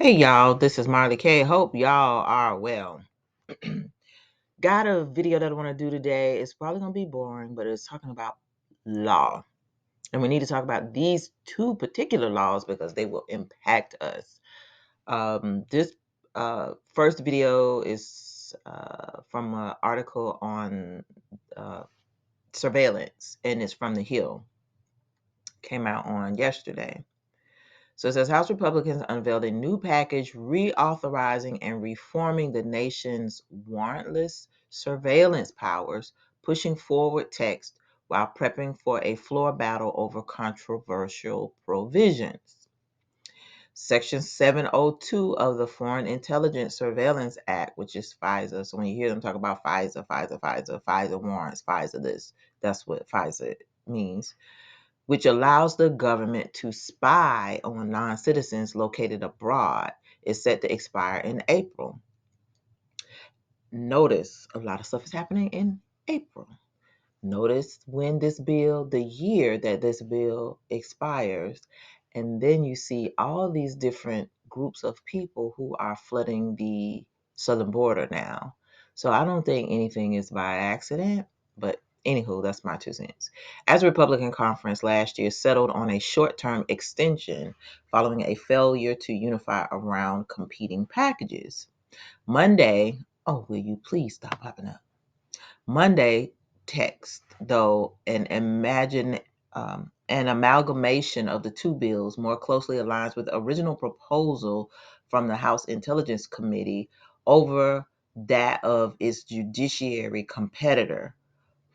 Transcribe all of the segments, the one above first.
Hey y'all, this is Marley K. Hope y'all are well. Got a video that I want to do today. It's probably going to be boring, but it's talking about law. And we need to talk about these two particular laws because they will impact us. This first video is from an article on uh, surveillance, and it's from The Hill. Came out on yesterday. So it says House Republicans unveiled a new package reauthorizing and reforming the nation's warrantless surveillance powers, pushing forward text while prepping for a floor battle over controversial provisions. Section 702 of the Foreign Intelligence Surveillance Act, which is FISA. So when you hear them talk about FISA warrants, FISA this, that's what FISA means, which allows the government to spy on non-citizens located abroad, is set to expire in April. Notice a lot of stuff is happening in April. Notice when the year that this bill expires, and then you see all these different groups of people who are flooding the southern border now. So I don't think anything is by accident, but anywho, that's my 2 cents. As a Republican conference last year settled on a short-term extension following a failure to unify around competing packages. Monday, oh, will you please stop popping up? Monday text, though, an amalgamation of the two bills more closely aligns with the original proposal from the House Intelligence Committee over that of its judiciary competitor,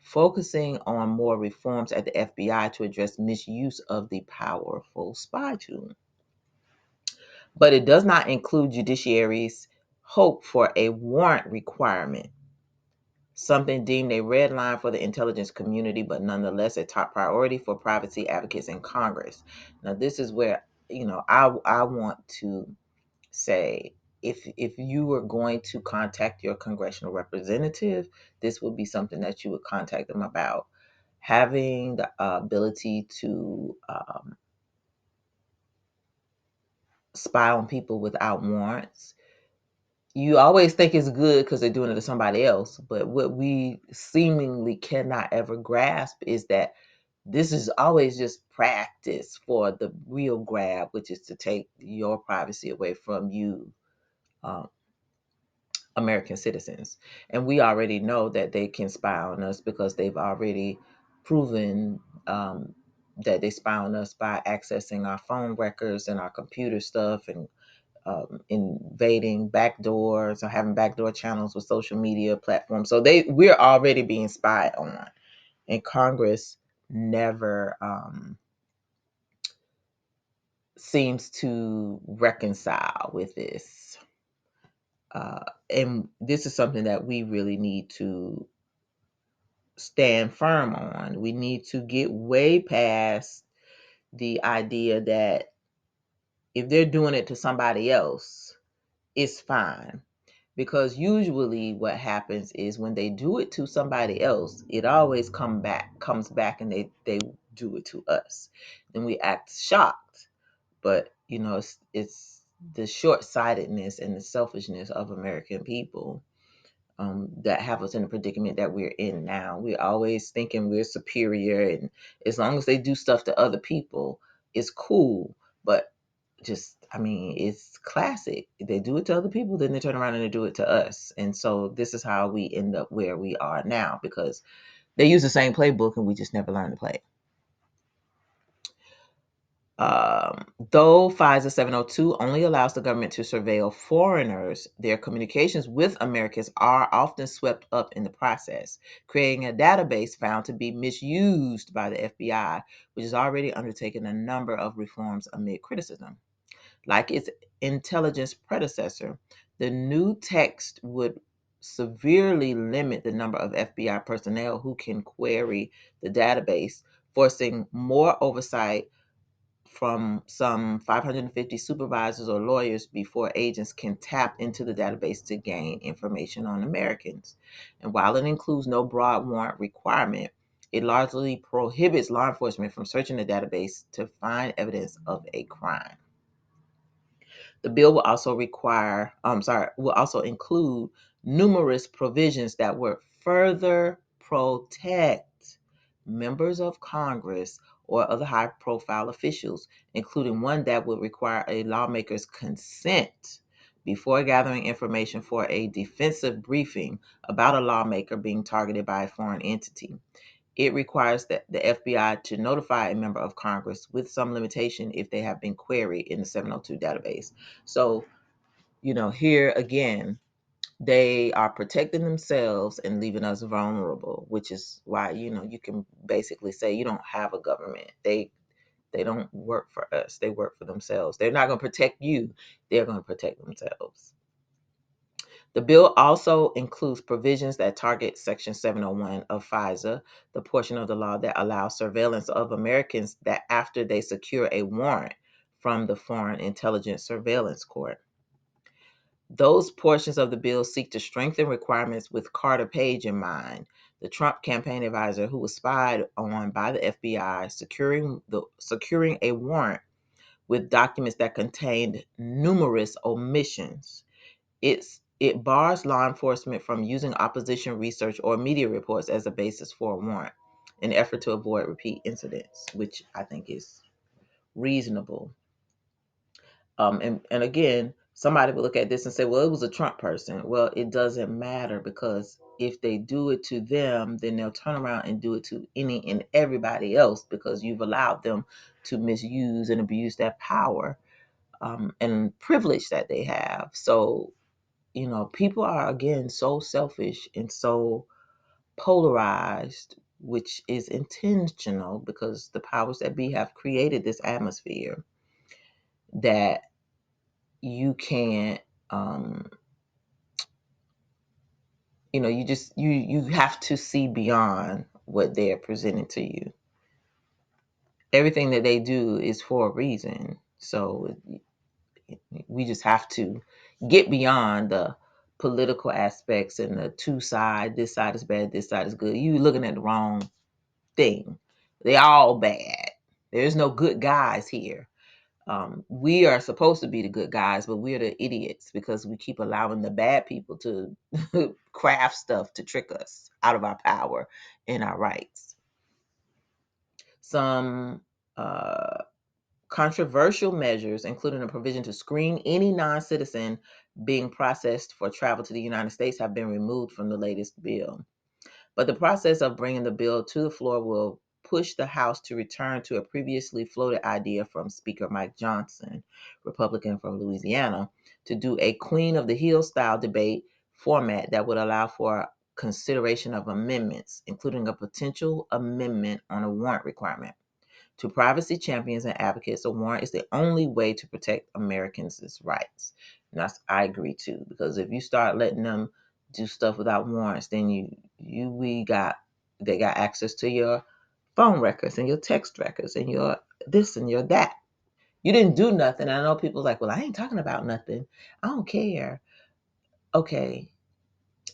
focusing on more reforms at the FBI to address misuse of the powerful spy tool. But it does not include judiciary's hope for a warrant requirement, something deemed a red line for the intelligence community, but nonetheless a top priority for privacy advocates in Congress. Now, this is where I want to say, if you were going to contact your congressional representative, this would be something that you would contact them about. Having the ability to spy on people without warrants, you always think it's good because they're doing it to somebody else. But what we seemingly cannot ever grasp is that this is always just practice for the real grab, which is to take your privacy away from you, um, American citizens. And we already know that they can spy on us because they've already proven that they spy on us by accessing our phone records and our computer stuff, and invading backdoors or having backdoor channels with social media platforms. So we're already being spied on, and Congress never seems to reconcile with this. And this is something that we really need to stand firm on. We need to get way past the idea that if they're doing it to somebody else, it's fine. Because usually what happens is when they do it to somebody else, it always comes back and they do it to us. Then we act shocked. But it's the short-sightedness and the selfishness of American people that have us in the predicament that we're in now. We're always thinking we're superior, and as long as they do stuff to other people, it's cool. But I mean, it's classic. They do it to other people, then they turn around and they do it to us. And so this is how we end up where we are now, because they use the same playbook and we just never learn to play it. Though FISA 702 only allows the government to surveil foreigners, their communications with Americans are often swept up in the process, creating a database found to be misused by the FBI, which has already undertaken a number of reforms amid criticism. Like its intelligence predecessor, the new text would severely limit the number of FBI personnel who can query the database, forcing more oversight from some 550 supervisors or lawyers before agents can tap into the database to gain information on Americans. And while it includes no broad warrant requirement, it largely prohibits law enforcement from searching the database to find evidence of a crime. The bill will also will also include numerous provisions that would further protect members of Congress or other high profile officials, including one that would require a lawmaker's consent before gathering information for a defensive briefing about a lawmaker being targeted by a foreign entity. It requires that the FBI to notify a member of Congress with some limitation if they have been queried in the 702 database. So, here again, they are protecting themselves and leaving us vulnerable, which is why, you can basically say you don't have a government. They don't work for us. They work for themselves. They're not going to protect you. They're going to protect themselves. The bill also includes provisions that target Section 701 of FISA, the portion of the law that allows surveillance of Americans that after they secure a warrant from the Foreign Intelligence Surveillance Court. Those portions of the bill seek to strengthen requirements with Carter Page in mind, the Trump campaign advisor who was spied on by the FBI, securing a warrant with documents that contained numerous omissions. It bars law enforcement from using opposition research or media reports as a basis for a warrant, in an effort to avoid repeat incidents, which I think is reasonable. And again, somebody will look at this and say, well, it was a Trump person. Well, it doesn't matter, because if they do it to them, then they'll turn around and do it to any and everybody else, because you've allowed them to misuse and abuse that power and privilege that they have. So, people are, again, so selfish and so polarized, which is intentional because the powers that be have created this atmosphere that you can't you have to see beyond what they're presenting to you. Everything that they do is for a reason. So we just have to get beyond the political aspects and the two side. This side is bad, this side is good. You looking at the wrong thing. They all bad. There's no good guys here. We are supposed to be the good guys, but we're the idiots because we keep allowing the bad people to craft stuff to trick us out of our power and our rights. Some controversial measures, including a provision to screen any non-citizen being processed for travel to the United States, have been removed from the latest bill. But the process of bringing the bill to the floor will push the House to return to a previously floated idea from Speaker Mike Johnson, Republican from Louisiana, to do a Queen of the Hill style debate format that would allow for consideration of amendments, including a potential amendment on a warrant requirement. To privacy champions and advocates, a warrant is the only way to protect Americans' rights. And I agree too, because if you start letting them do stuff without warrants, then they got access to your phone records and your text records and your this and your that. You didn't do nothing. I know people like, well, I ain't talking about nothing. I don't care. Okay.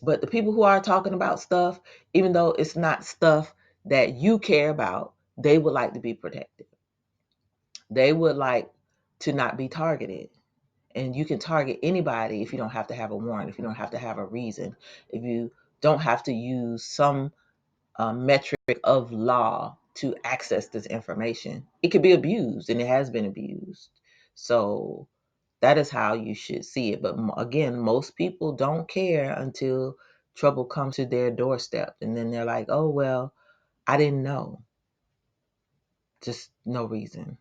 But the people who are talking about stuff, even though it's not stuff that you care about, they would like to be protected. They would like to not be targeted. And you can target anybody if you don't have to have a warrant, if you don't have to have a reason, if you don't have to use some metric of law to access this information. It could be abused, and it has been abused. So that is how you should see it. But again, most people don't care until trouble comes to their doorstep. And then they're like, oh, well, I didn't know. Just no reason.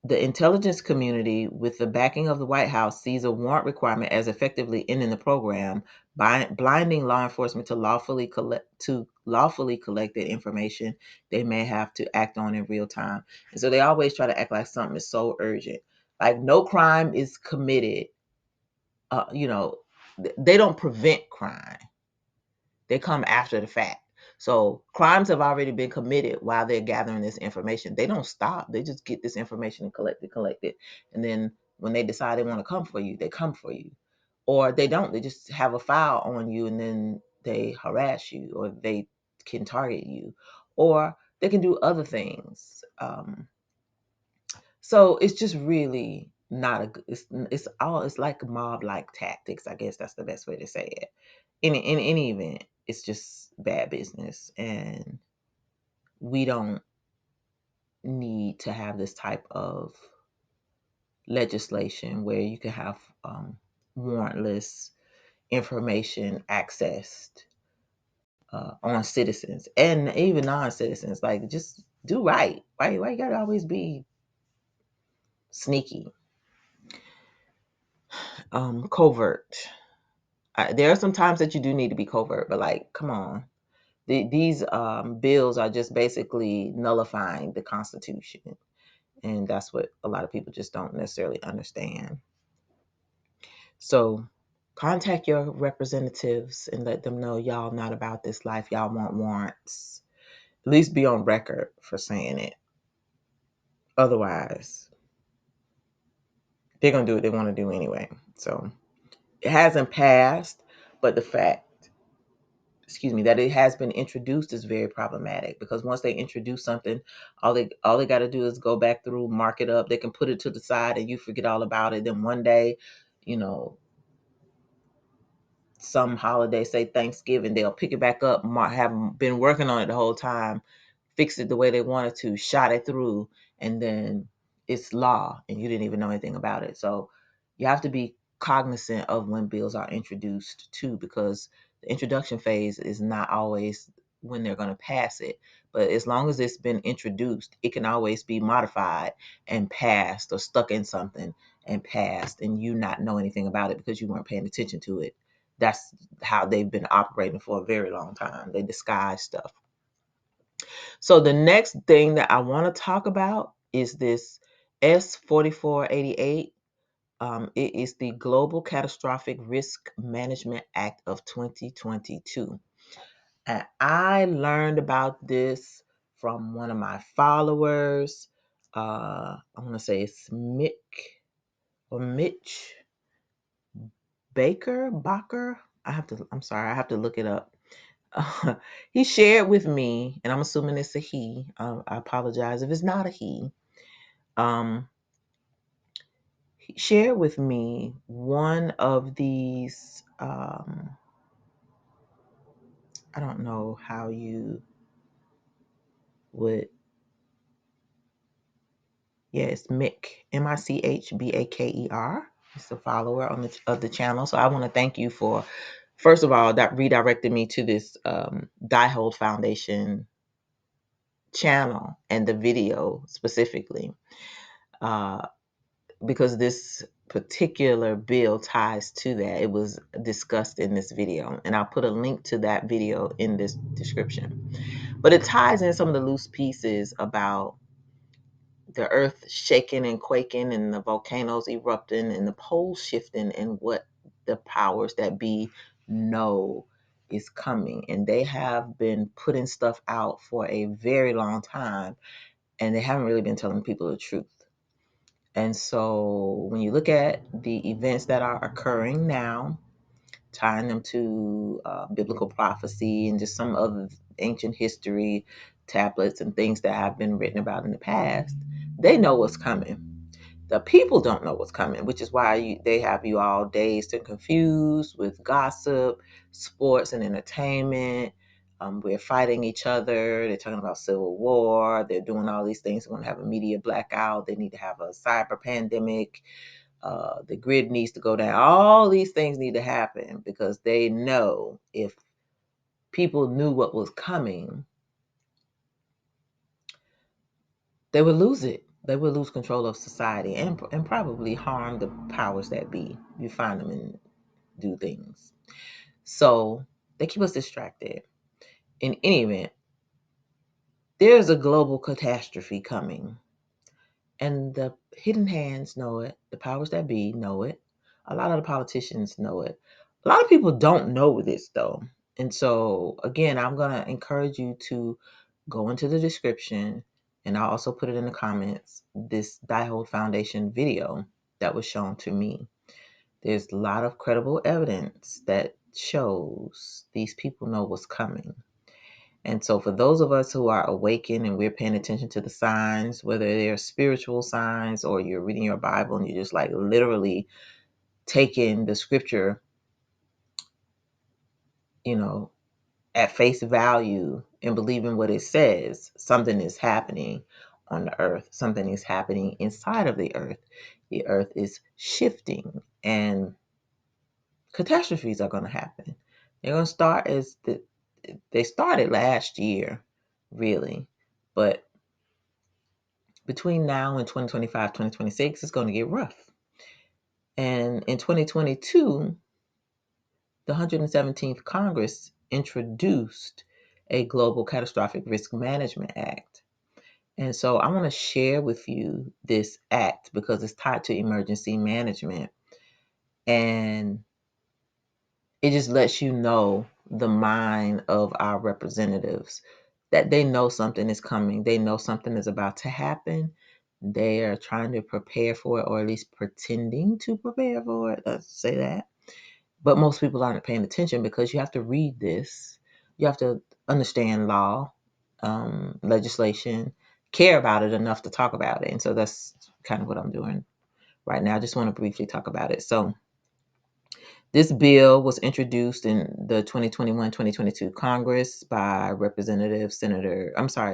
The intelligence community, with the backing of the White House, sees a warrant requirement as effectively ending the program, blinding law enforcement to lawfully collect the information they may have to act on in real time. And so they always try to act like something is so urgent. Like no crime is committed. They don't prevent crime. They come after the fact. So crimes have already been committed while they're gathering this information. They don't stop. They just get this information and collect it. And then when they decide they want to come for you, they come for you. Or they don't. They just have a file on you and then they harass you, or they can target you, or they can do other things. So it's just really not it's like mob like tactics. I guess that's the best way to say it. In any event, it's just bad business, and we don't need to have this type of legislation where you can have warrantless information accessed on citizens and even non-citizens. Like, just do right. Why you gotta always be sneaky, covert? There are some times that you do need to be covert, but like, come on. These bills are just basically nullifying the Constitution. And that's what a lot of people just don't necessarily understand. So contact your representatives and let them know y'all not about this life. Y'all want warrants. At least be on record for saying it. Otherwise, they're going to do what they want to do anyway. So it hasn't passed, but the fact, that it has been introduced is very problematic, because once they introduce something, all they got to do is go back through, mark it up. They can put it to the side and you forget all about it. Then one day, you know, some holiday, say Thanksgiving, they'll pick it back up, have been working on it the whole time, fix it the way they wanted to, shot it through, and then it's law and you didn't even know anything about it. So you have to be cognizant of when bills are introduced too, because the introduction phase is not always when they're going to pass it. But as long as it's been introduced, it can always be modified and passed, or stuck in something and passed, and you not know anything about it because you weren't paying attention to it. That's how they've been operating for a very long time. They disguise stuff. So the next thing that I want to talk about is this S4488. It is the Global Catastrophic Risk Management Act of 2022. And I learned about this from one of my followers. I want to say it's Mitch Baker. I'm sorry, I have to look it up. He shared with me, and I'm assuming it's a he. I apologize if it's not a he. He shared with me one of these. I don't know how you would. Yeah, it's Mick, Michbaker. He's a follower of the channel. So I want to thank you for, first of all, that redirected me to this Diehold Foundation channel and the video specifically, because this particular bill ties to that. It was discussed in this video, and I'll put a link to that video in this description. But it ties in some of the loose pieces about the earth shaking and quaking and the volcanoes erupting and the poles shifting, and what the powers that be know is coming. And they have been putting stuff out for a very long time, and they haven't really been telling people the truth. And so when you look at the events that are occurring now, tying them to biblical prophecy and just some other ancient history tablets and things that have been written about in the past, they know what's coming. The people don't know what's coming, which is why they have you all dazed and confused with gossip, sports, and entertainment. We're fighting each other. They're talking about civil war. They're doing all these things. They're going to have a media blackout. They need to have a cyber pandemic. The grid needs to go down. All these things need to happen because they know if people knew what was coming, they would lose it. They would lose control of society and probably harm the powers that be. You find them and do things. So they keep us distracted. In any event, there's a global catastrophe coming. And the hidden hands know it. The powers that be know it. A lot of the politicians know it. A lot of people don't know this, though. And so, again, I'm going to encourage you to go into the description, and I'll also put it in the comments, this Diehold Foundation video that was shown to me. There's a lot of credible evidence that shows these people know what's coming. And so for those of us who are awakened and we're paying attention to the signs, whether they're spiritual signs or you're reading your Bible and you're just like literally taking the scripture, you know, at face value and believing what it says, something is happening on the earth. Something is happening inside of the earth. The earth is shifting and catastrophes are going to happen. They're going to start they started last year, really. But between now and 2025, 2026, it's going to get rough. And in 2022, the 117th Congress introduced a Global Catastrophic Risk Management Act. And so I want to share with you this act because it's tied to emergency management. And it just lets you know the mind of our representatives, that they know something is coming. They know something is about to happen. They are trying to prepare for it, or at least pretending to prepare for it. Let's say that. But most people aren't paying attention because you have to read this. You have to understand law, legislation, care about it enough to talk about it. And so that's kind of what I'm doing right now. I just want to briefly talk about it. So this bill was introduced in the 2021-2022 Congress by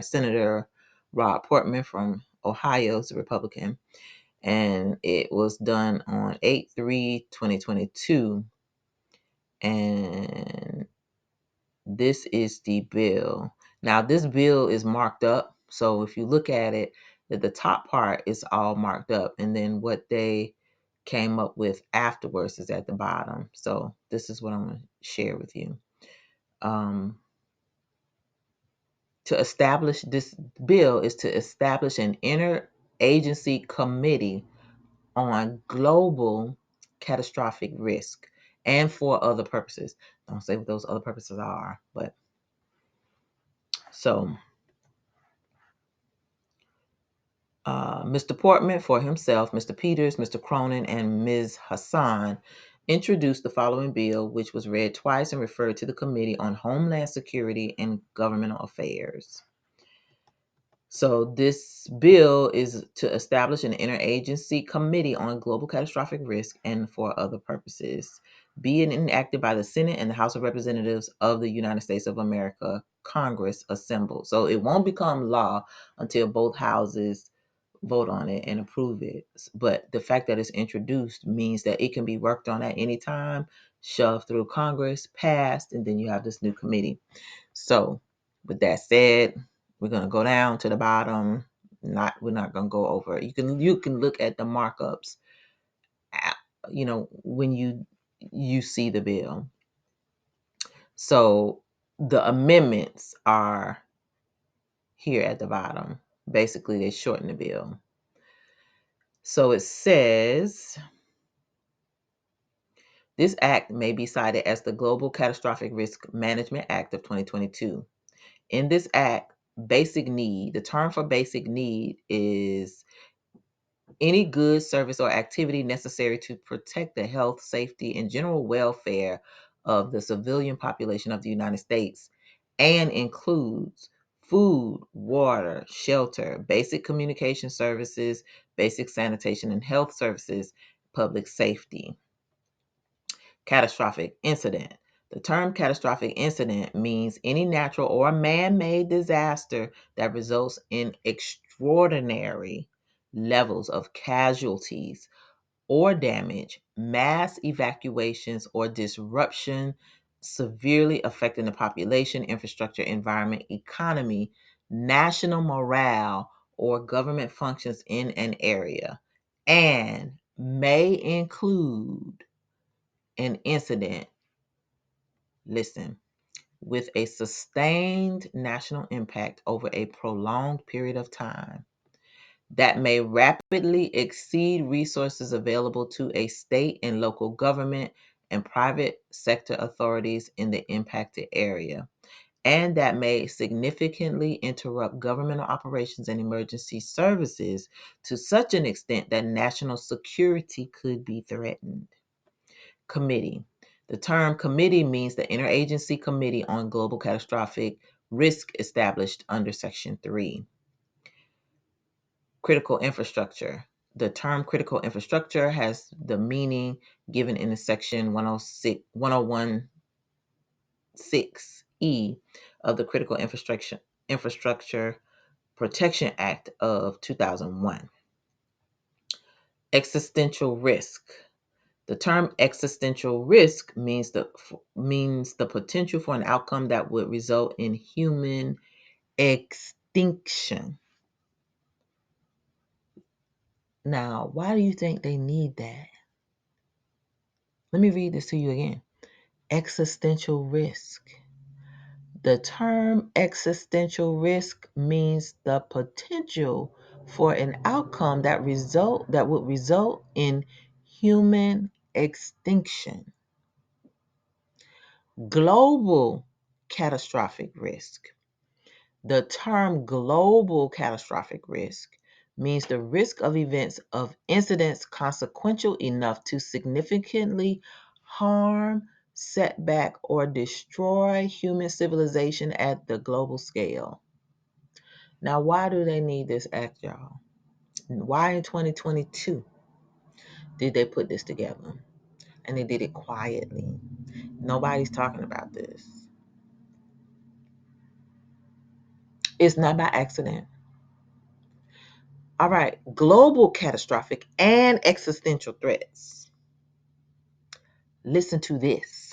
Senator Rob Portman from Ohio, is a Republican, and it was done on 8/3/2022. And this is the bill. Now, this bill is marked up. So if you look at it, the top part is all marked up. And then what they came up with afterwards is at the bottom. So this is what I'm going to share with you. To establish this bill is to establish an interagency committee on global catastrophic risk and for other purposes. Don't say what those other purposes are, but so Mr. Portman for himself, Mr. Peters, Mr. Cronin, and Ms. Hassan introduced the following bill, which was read twice and referred to the Committee on Homeland Security and Governmental Affairs. So this bill is to establish an interagency committee on global catastrophic risk and for other purposes, being enacted by the Senate and the House of Representatives of the United States of America, Congress assembled. So it won't become law until both houses vote on it and approve it. But the fact that it's introduced means that it can be worked on at any time, shoved through Congress, passed, and then you have this new committee. So with that said, we're gonna go down to the bottom. We're not gonna go over it. You can look at the markups, when you see the bill. So the amendments are here at the bottom. Basically, they shorten the bill. So it says, this act may be cited as the Global Catastrophic Risk Management Act of 2022. In this act, the term for basic need is any good, service, or activity necessary to protect the health, safety, and general welfare of the civilian population of the United States, and includes food, water, shelter, basic communication services, basic sanitation and health services, public safety. Catastrophic incident. The term catastrophic incident means any natural or man-made disaster that results in extraordinary levels of casualties or damage, mass evacuations or disruption, severely affecting the population, infrastructure, environment, economy, national morale, or government functions in an area, and may include an incident, listen, with a sustained national impact over a prolonged period of time that may rapidly exceed resources available to a state and local government and private sector authorities in the impacted area, and that may significantly interrupt governmental operations and emergency services to such an extent that national security could be threatened. Committee. The term committee means the Interagency Committee on Global Catastrophic risk established under Section 3. Critical infrastructure. The term critical infrastructure has the meaning given in the Section 101(6)(e) of the Critical Infrastructure Protection Act of 2001. Existential risk. The term existential risk means the potential for an outcome that would result in human extinction. Now, why do you think they need that? Let me read this to you again. Existential risk. The term existential risk means the potential for an outcome that would result in human extinction. Global catastrophic risk. The term global catastrophic risk means the risk of events of incidents consequential enough to significantly harm, set back, or destroy human civilization at the global scale. Now, why do they need this act, y'all? Why in 2022 did they put this together? And they did it quietly. Nobody's talking about this. It's not by accident. All right, global catastrophic and existential threats. Listen to this.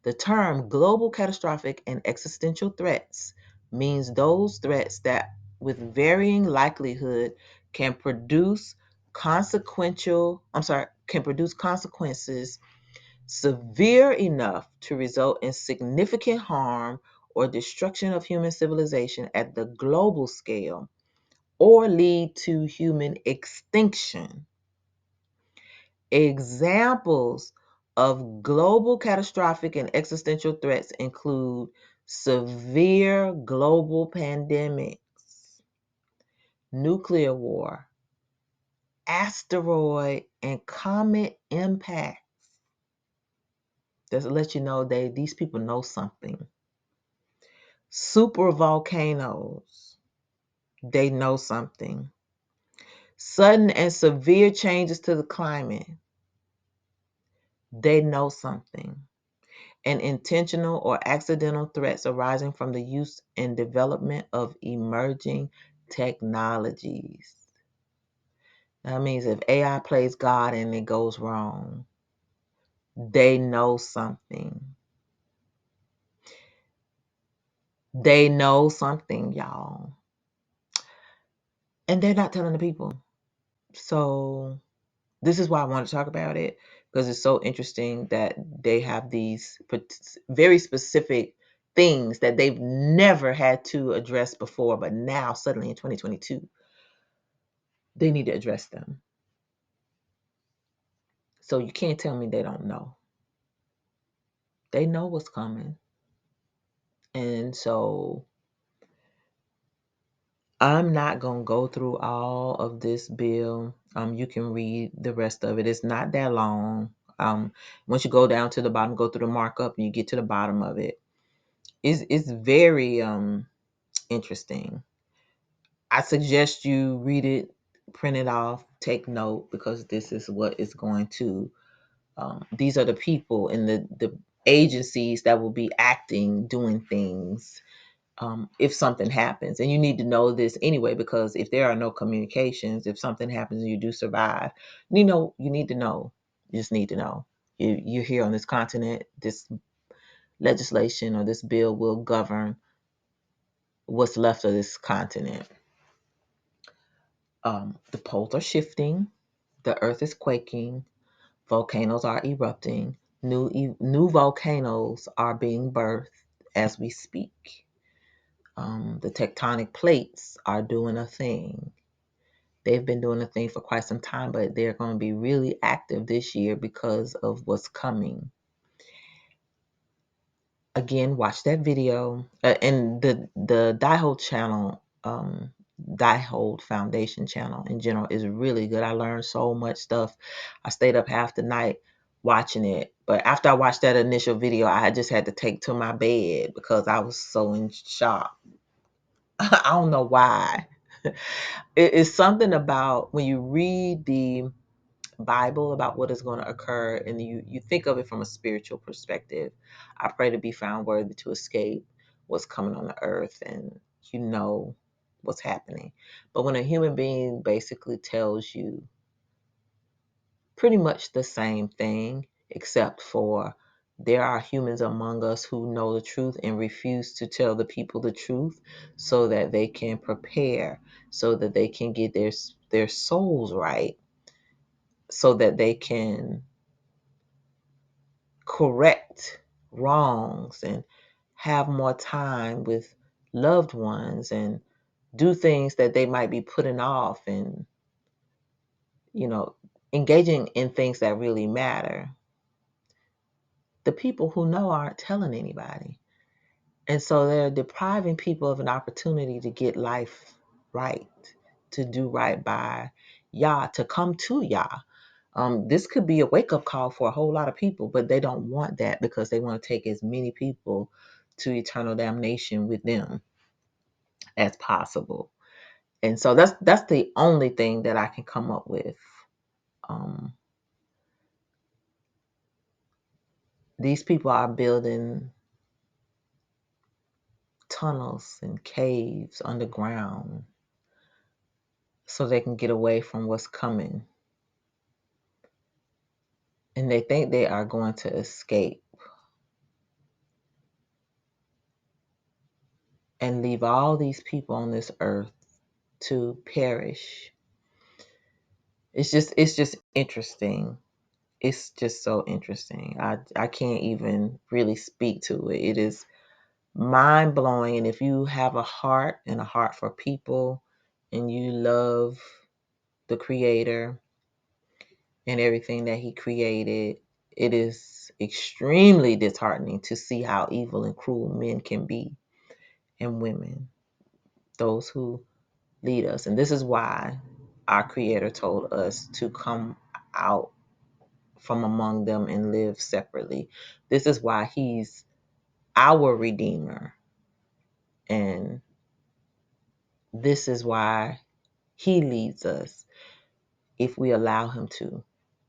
The term global catastrophic and existential threats means those threats that, with varying likelihood, can produce consequences severe enough to result in significant harm or destruction of human civilization at the global scale, or lead to human extinction. Examples of global catastrophic and existential threats include severe global pandemics, nuclear war, asteroid and comet impacts. Just to let you know, these people know something. Super volcanoes, they know something. Sudden and severe changes to the climate, they know something. And intentional or accidental threats arising from the use and development of emerging technologies. That means if AI plays God and it goes wrong, they know something. They know something, y'all. And they're not telling the people. So this is why I want to talk about it, because it's so interesting that they have these very specific things that they've never had to address before, but now suddenly in 2022, they need to address them. So you can't tell me they don't know. They know what's coming. And so I'm not going to go through all of this bill. You can read the rest of it. It's not that long. Once you go down to the bottom, go through the markup, and you get to the bottom of it. It's very interesting. I suggest you read it, print it off, take note, because this is what is going to. These are the people in the agencies that will be acting, doing things. If something happens, and you need to know this anyway, because if there are no communications, if something happens and you do survive, you need to know. You just need to know. You're here on this continent. This legislation or this bill will govern what's left of this continent. The poles are shifting. The earth is quaking. Volcanoes are erupting. New volcanoes are being birthed as we speak. The tectonic plates are doing a thing. They've been doing a thing for quite some time, but they're going to be really active this year because of what's coming. Again, watch that video. And the Diehold channel, Diehold Foundation channel in general is really good. I learned so much stuff. I stayed up half the night watching it. But after I watched that initial video, I just had to take to my bed because I was so in shock. I don't know why. It's something about when you read the Bible about what is going to occur, and you think of it from a spiritual perspective. I pray to be found worthy to escape what's coming on the earth, and you know what's happening. But when a human being basically tells you pretty much the same thing, except for there are humans among us who know the truth and refuse to tell the people the truth so that they can prepare, so that they can get their souls right, so that they can correct wrongs and have more time with loved ones and do things that they might be putting off, and you know engaging in things that really matter. The people who know aren't telling anybody, and so they're depriving people of an opportunity to get life right, to do right by Yah, to come to Yah. This could be a wake-up call for a whole lot of people, but they don't want that because they want to take as many people to eternal damnation with them as possible. And so that's the only thing that I can come up with. Um, these people are building tunnels and caves underground so they can get away from what's coming. And they think they are going to escape and leave all these people on this earth to perish. It's just interesting. It's just so interesting. I can't even really speak to it. It is mind blowing. And if you have a heart and a heart for people and you love the creator and everything that he created, it is extremely disheartening to see how evil and cruel men can be, and women, those who lead us. And this is why our creator told us to come out from among them and live separately. This is why he's our redeemer. And this is why he leads us if we allow him to.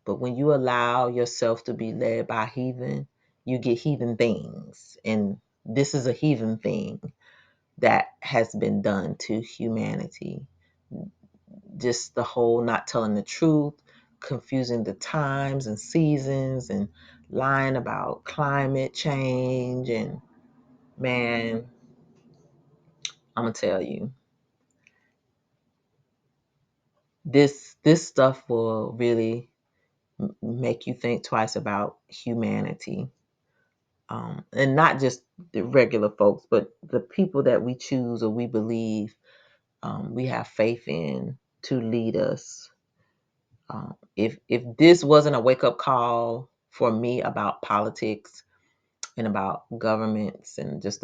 But when you allow yourself to be led by heathen, you get heathen things. And this is a heathen thing that has been done to humanity. Just the whole not telling the truth, confusing the times and seasons, and lying about climate change. And man, I'm gonna tell you, this stuff will really make you think twice about humanity, and not just the regular folks, but the people that we choose or we believe we have faith in to lead us. If this wasn't a wake up call for me about politics and about governments and just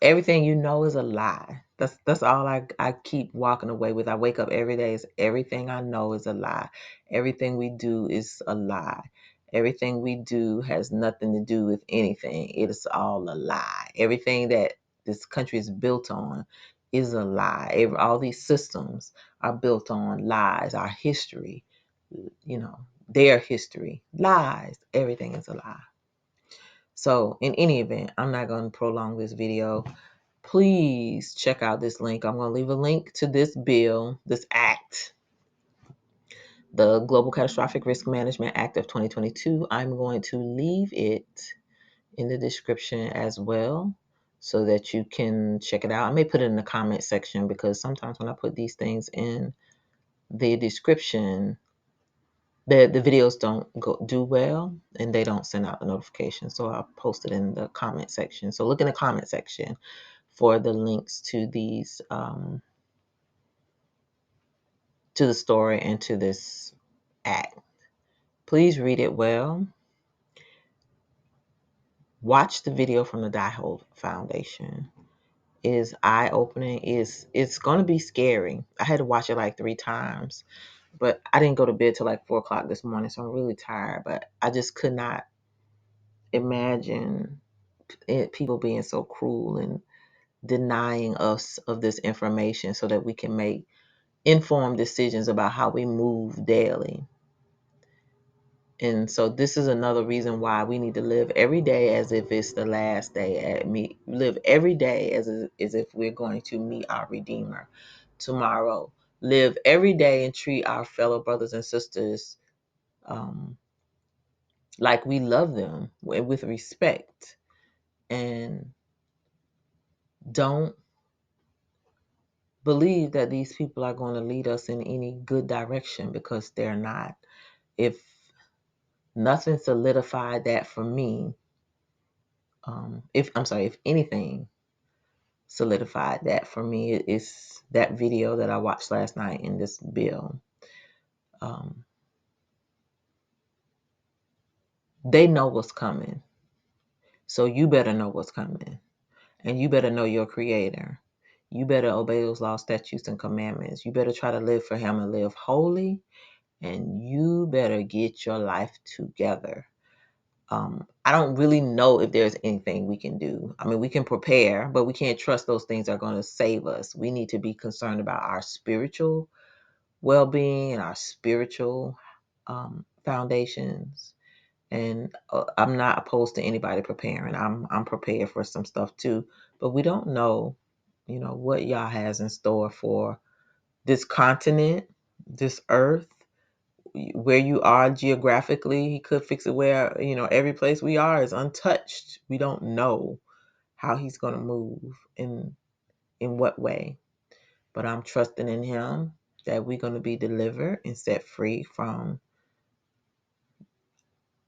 everything is a lie. That's all I keep walking away with. I wake up every day, is everything I know is a lie. Everything we do is a lie. Everything we do has nothing to do with anything. It is all a lie. Everything that this country is built on is a lie. All these systems are built on lies. Our history, their history, lies. Everything is a lie. So in any event, I'm not going to prolong this video. Please check out this link. I'm going to leave a link to this bill, this act, the Global Catastrophic Risk Management Act of 2022. I'm going to leave it in the description as well so that you can check it out. I may put it in the comment section because sometimes when I put these things in the description, the videos don't do well and they don't send out the notification. So I'll post it in the comment section. So look in the comment section for the links to these to the story and to this act. Please read it well. Watch the video from the Diehold Foundation. It is eye-opening. It's going to be scary. I had to watch it like 3 times But I didn't go to bed till like 4 o'clock this morning, so I'm really tired. But I just could not imagine people being so cruel and denying us of this information so that we can make informed decisions about how we move daily. And so this is another reason why we need to live every day as if it's the last day. Live every day as if we're going to meet our Redeemer tomorrow. Live every day and treat our fellow brothers and sisters like we love them with respect. And don't believe that these people are going to lead us in any good direction, because they're not. If nothing solidified that for me, if anything solidified that for me, it's that video that I watched last night in this bill. They know what's coming, so you better know what's coming, and you better know your Creator. You better obey those laws, statutes, and commandments. You better try to live for Him and live holy, and you better get your life together. I don't really know if there's anything we can do. I mean, we can prepare, but we can't trust those things are going to save us. We need to be concerned about our spiritual well-being and our spiritual foundations. And I'm not opposed to anybody preparing. I'm prepared for some stuff too, but we don't know, what Yah has in store for this continent, this earth, where you are geographically. He could fix it where, every place we are is untouched. We don't know how He's going to move in what way, but I'm trusting in Him that we're going to be delivered and set free from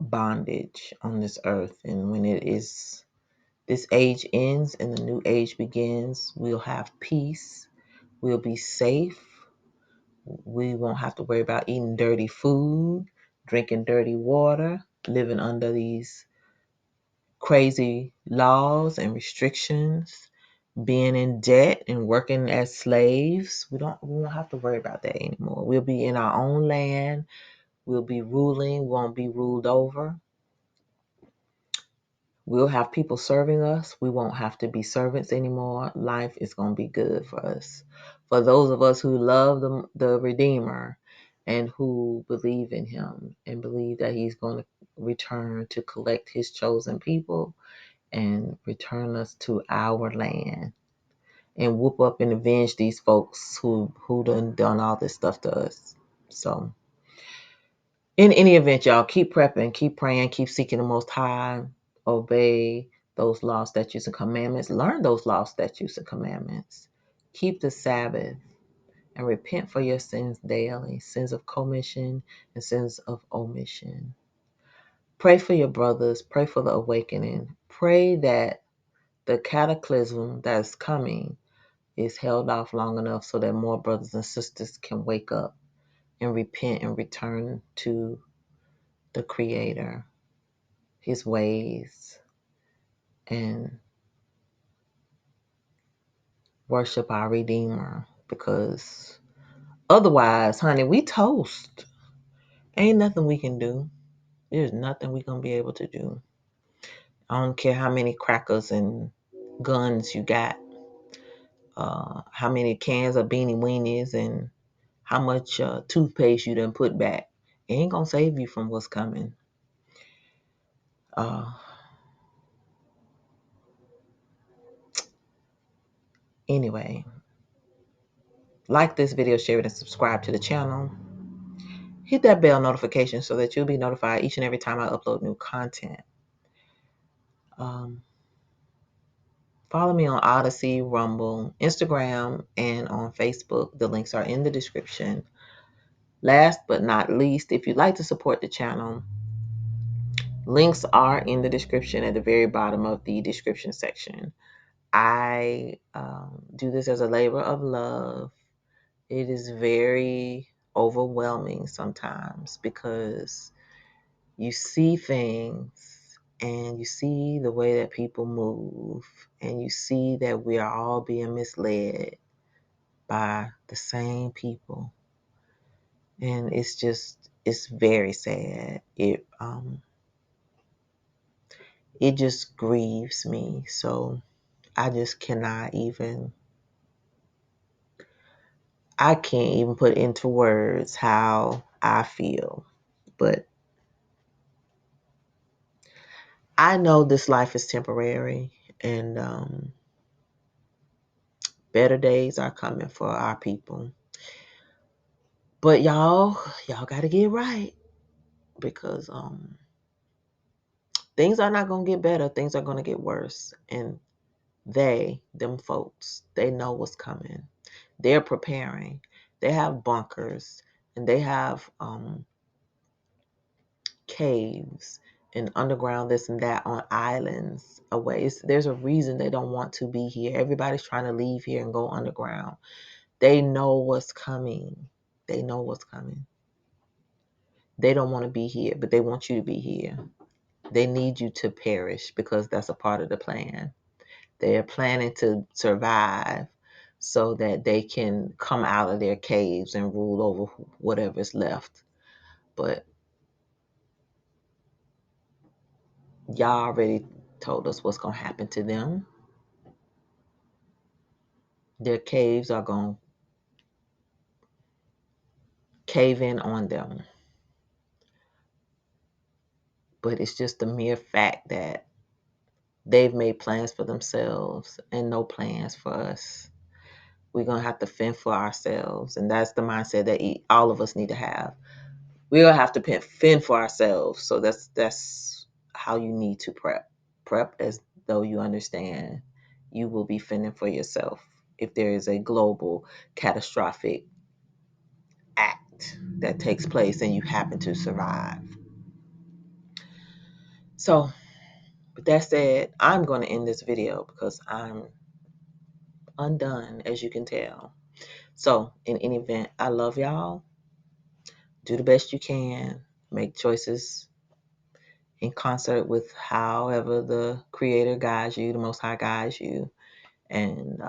bondage on this earth. And when this age ends and the new age begins, we'll have peace. We'll be safe. We won't have to worry about eating dirty food, drinking dirty water, living under these crazy laws and restrictions, being in debt and working as slaves. We won't have to worry about that anymore. We'll be in our own land. We'll be ruling. We won't be ruled over. We'll have people serving us. We won't have to be servants anymore. Life is going to be good for us. For those of us who love the Redeemer and who believe in Him and believe that He's going to return to collect His chosen people and return us to our land and whoop up and avenge these folks who done all this stuff to us. So in any event, y'all, keep prepping, keep praying, keep seeking the Most High, obey those laws, statutes, and commandments. Learn those laws, statutes, and commandments. Keep the Sabbath and repent for your sins daily, sins of commission and sins of omission. Pray for your brothers. Pray for the awakening. Pray that the cataclysm that's coming is held off long enough so that more brothers and sisters can wake up and repent and return to the Creator, His ways, and worship our Redeemer. Because otherwise, honey, we toast. Ain't nothing we can do. There's nothing we gonna be able to do. I don't care how many crackers and guns you got, how many cans of beanie weenies, and how much toothpaste you done put back. It ain't gonna save you from what's coming. Anyway, like this video, share it, and subscribe to the channel. Hit that bell notification so that you'll be notified each and every time I upload new content. Follow me on Odyssey, Rumble, Instagram, and on Facebook. The links are in the description. Last but not least, if you'd like to support the channel, links are in the description at the very bottom of the description section. I do this as a labor of love. It is very overwhelming sometimes because you see things and you see the way that people move and you see that we are all being misled by the same people. And it's very sad. It just grieves me. So I just cannot even, I can't even put into words how I feel. But I know this life is temporary, and better days are coming for our people. But y'all got to get right, because things are not going to get better. Things are going to get worse. And them folks, they know what's coming. They're preparing. They have bunkers, and they have caves and underground this and that on islands away. There's a reason they don't want to be here. Everybody's trying to leave here and go underground. They know what's coming. They know what's coming. They don't want to be here, but they want you to be here. They need you to perish because that's a part of the plan. They're planning to survive so that they can come out of their caves and rule over whatever's left. But y'all already told us what's going to happen to them. Their caves are going to cave in on them. But it's just the mere fact that they've made plans for themselves and no plans for us. We're going to have to fend for ourselves. And that's the mindset that all of us need to have. We're going to have to fend for ourselves. So that's how you need to prep. Prep as though you understand you will be fending for yourself if there is a global catastrophic act that takes place and you happen to survive. So, with that said, I'm going to end this video because I'm undone, as you can tell. So, in any event, I love y'all. Do the best you can. Make choices in concert with however the Creator guides you, the Most High guides you. And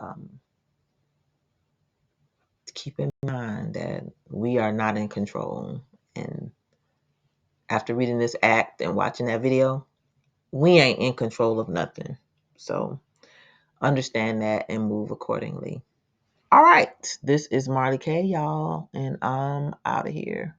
keep in mind that we are not in control. And after reading this act and watching that video, we ain't in control of nothing. So understand that and move accordingly. All right. This is Marley K, y'all, and I'm out of here.